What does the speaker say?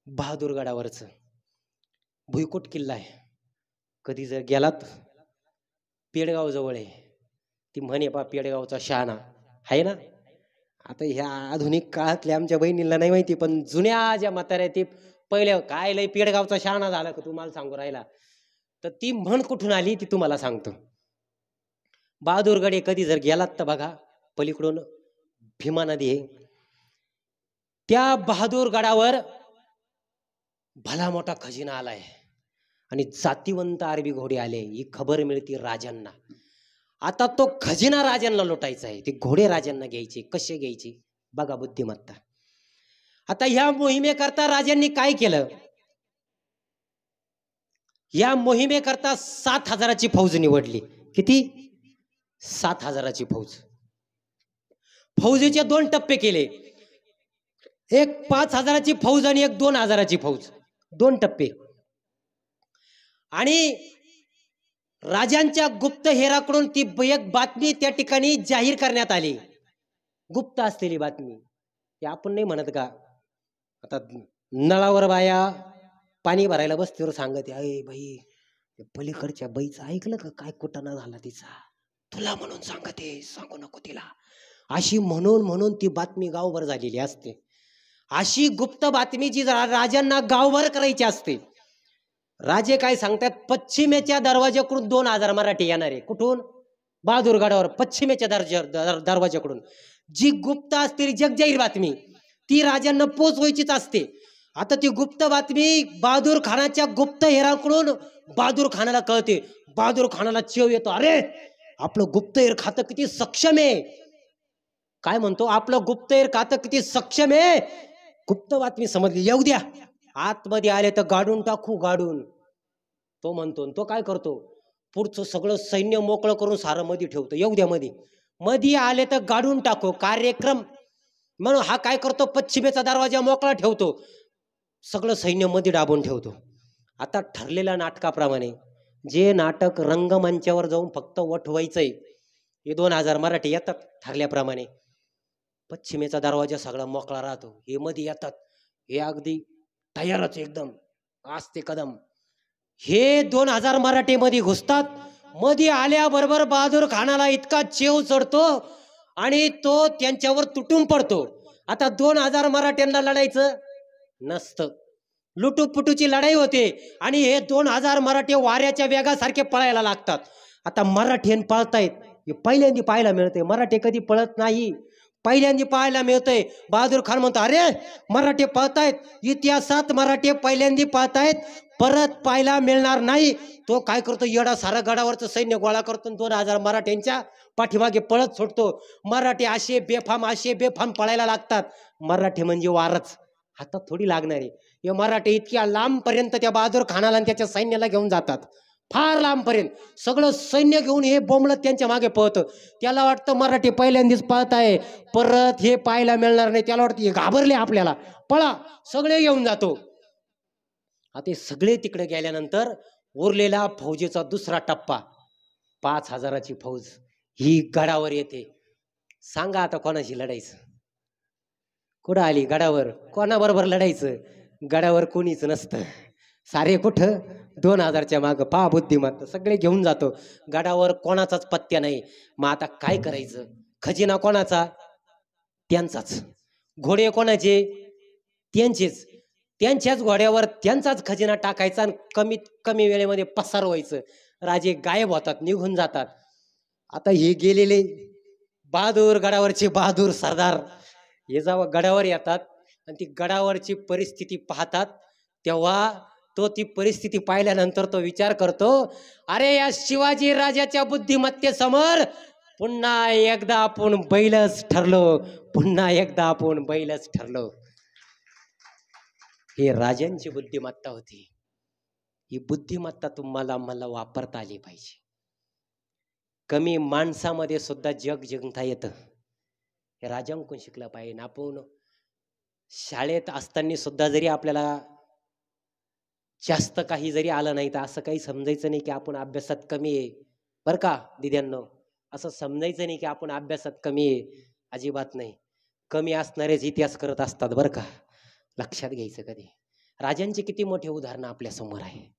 बहादूरगडावरचं भुईकोट किल्ला आहे. कधी जर गेलात पेडगाव जवळ आहे. ती म्हणे पा पेडगावचा शहाणा आहे ना. आता ह्या आधुनिक काळातल्या आमच्या बहिणीला नाही माहिती, पण जुन्या ज्या म्हाताऱ्या ते पहिले काय लय पेडगावचा शहाणा झाला का तुम्हाला सांगू राहिला. तर ती म्हण कुठून आली ती तुम्हाला सांगतो. बहादूरगडे कधी जर गेलात तर बघा, पलीकडून भीमा नदी आहे. त्या बहादूरगडावर भला मोठा खजिना आलाय आणि जातीवंत अरबी घोडे आले, ही खबर मिळते राजांना. आता तो खजिना राजांना लुटायचा आहे, ते घोडे राजांना घ्यायचे. कसे घ्यायचे बघा बुद्धिमत्ता. आता ह्या मोहिमेकरता राजांनी काय केलं, या मोहिमेकरता 7,000ची फौज निवडली. किती? 7,000ची फौज. फौजेचे 2 टप्पे केले, एक 5,000ची फौज आणि एक 2,000ची फौज. 2 टप्पे. आणि राजांच्या गुप्त हेराकडून ती एक बातमी त्या ठिकाणी जाहीर करण्यात आली, गुप्त असलेली बातमी. हे आपण नाही म्हणत का, आता नळावर बाया पाणी भरायला बसतेवर सांगत, अय बाई पलीकडच्या बाईचं ऐकलं का, काय कुटाणा झाला तिचा, तुला म्हणून सांगते, सांगू नको तिला. अशी म्हणून म्हणून ती बातमी गावभर झालेली असते. अशी गुप्त बातमी जी राजांना गावभर करायची असते. राजे काय सांगतात, पश्चिमेच्या दरवाजाकडून 2,000 मराठी येणार आहे. कुठून? बहादूरगडावर पश्चिमेच्या दरवाजाकडून. जी गुप्त असलेली जगजाहीर बातमी ती राजांना पोचवायचीच असते. आता ती गुप्त बातमी बहादूर खानाच्या गुप्त हेराकडून बहादूर खानाला कळते. बहादूर खानाला चेव येतो, अरे आपलं गुप्तहेर खातं किती सक्षम आहे. काय म्हणतो, आपलं गुप्तहेर खातं किती सक्षम आहे. गुप्त बातमी समजली, येऊ द्या, आतमध्ये आले तर गाडून टाकू, गाडून. तो म्हणतो, तो काय करतो, पुढचं सगळं सैन्य मोकळं करून सारं मध्ये ठेवतो. येऊ द्या, मध्ये आले तर गाडून टाकू कार्यक्रम. म्हणून हा काय करतो, पश्चिमेचा दरवाजा मोकळा ठेवतो, सगळं सैन्य मध्ये दाबून ठेवतो. आता ठरलेल्या नाटकाप्रमाणे जे नाटक रंगमंचावर जाऊन फक्त वठवायचंय, हे 2,000 मराठी येतात ठरल्याप्रमाणे. पश्चिमेचा दरवाजा सगळा मोकळा राहतो, हे मध्ये येतात, हे अगदी तयारच एकदम आस्ते कदम. हे 2,000 मराठी मध्ये घुसतात. मध्ये आल्याबरोबर बहादूर खानाला इतका चेव चढतो आणि तो त्यांच्यावर तुटून पडतो. आता 2,000 मराठ्यांना लढायचं नसतं, लुटूपुटूची लढाई होते आणि हे 2,000 मराठी वाऱ्याच्या वेगासारखे पळायला लागतात. आता मराठी पळतायत, हे पहिल्यांदा पाहायला मिळते. मराठी कधी पळत नाही, पहिल्यांदा पाहायला मिळतंय. बहादूर खान म्हणतो, अरे मराठी पळतायत, इतिहासात मराठी पहिल्यांदा पळतायत, परत पाहायला मिळणार नाही. तो काय करतो, येडा सारा गडावरचं सैन्य गोळा करतो, 2,000 मराठ्यांच्या पाठीमागे पळत सुटतो. मराठी असे बेफाम पळायला लागतात. मराठी म्हणजे वारच, हातात थोडी लागणार आहे. हे मराठी इतक्या लांबपर्यंत त्या बहादूर खानाला आणि त्याच्या सैन्याला घेऊन जातात, फार लांबपर्यंत. सगळं सैन्य घेऊन हे बोंबलत त्यांच्या मागे पळतं. त्याला वाटतं मराठी पहिल्यांदाच पळत आहे, परत हे पाहायला मिळणार नाही. त्याला वाटतं हे घाबरले आपल्याला, पळा, सगळे घेऊन जातो. आता सगळे तिकडे गेल्यानंतर उरलेला फौजेचा दुसरा टप्पा, 5,000ची फौज ही गडावर येते. सांगा आता कोणाशी लढायचं? कुठं आली गडावर, कोणाबरोबर लढायचं? गडावर कोणीच नसतं, सारे कुठं 2,000च्या मागं. पहा बुद्धिमत्ता, सगळे घेऊन जातो. गडावर कोणाचाच पत्त्या नाही. मग आता काय करायचं? खजिना कोणाचा? त्यांचाच. घोडे कोणाचे? त्यांचेच. त्यांच्याच घोड्यावर त्यांचाच खजिना टाकायचा आणि कमीत कमी वेळेमध्ये पसार व्हायचं. राजे गायब होतात, निघून जातात. आता हे गेलेले बहादूर गडावरचे बहादूर सरदार हे जेव्हा गडावर येतात आणि ती गडावरची परिस्थिती पाहतात, तेव्हा तो ती परिस्थिती पाहिल्यानंतर तो विचार करतो, अरे या शिवाजी राजाच्या बुद्धिमत्तेसमोर पुन्हा एकदा आपण बैलच ठरलो, पुन्हा एकदा आपण बैलच ठरलो. हे राजांची बुद्धिमत्ता होती. ही बुद्धिमत्ता तुम्हाला मला वापरता आली पाहिजे. कमी माणसामध्ये सुद्धा जग जिंकता येतं, हे राजांकडून शिकलं पाहिजे. आपण शाळेत असताना सुद्धा जरी आपल्याला जास्त काही जरी आलं नाही तर असं काही समजायचं नाही की आपण अभ्यासात कमी आहे, बरं का दिद्यांनो. असं समजायचं नाही की आपण अभ्यासात कमी आहे, अजिबात नाही. कमी असणारेच इतिहास करत असतात, बरं का, लक्षात घ्यायचं कधी. राजांचे किती मोठे उदाहरण आपल्या समोर आहे.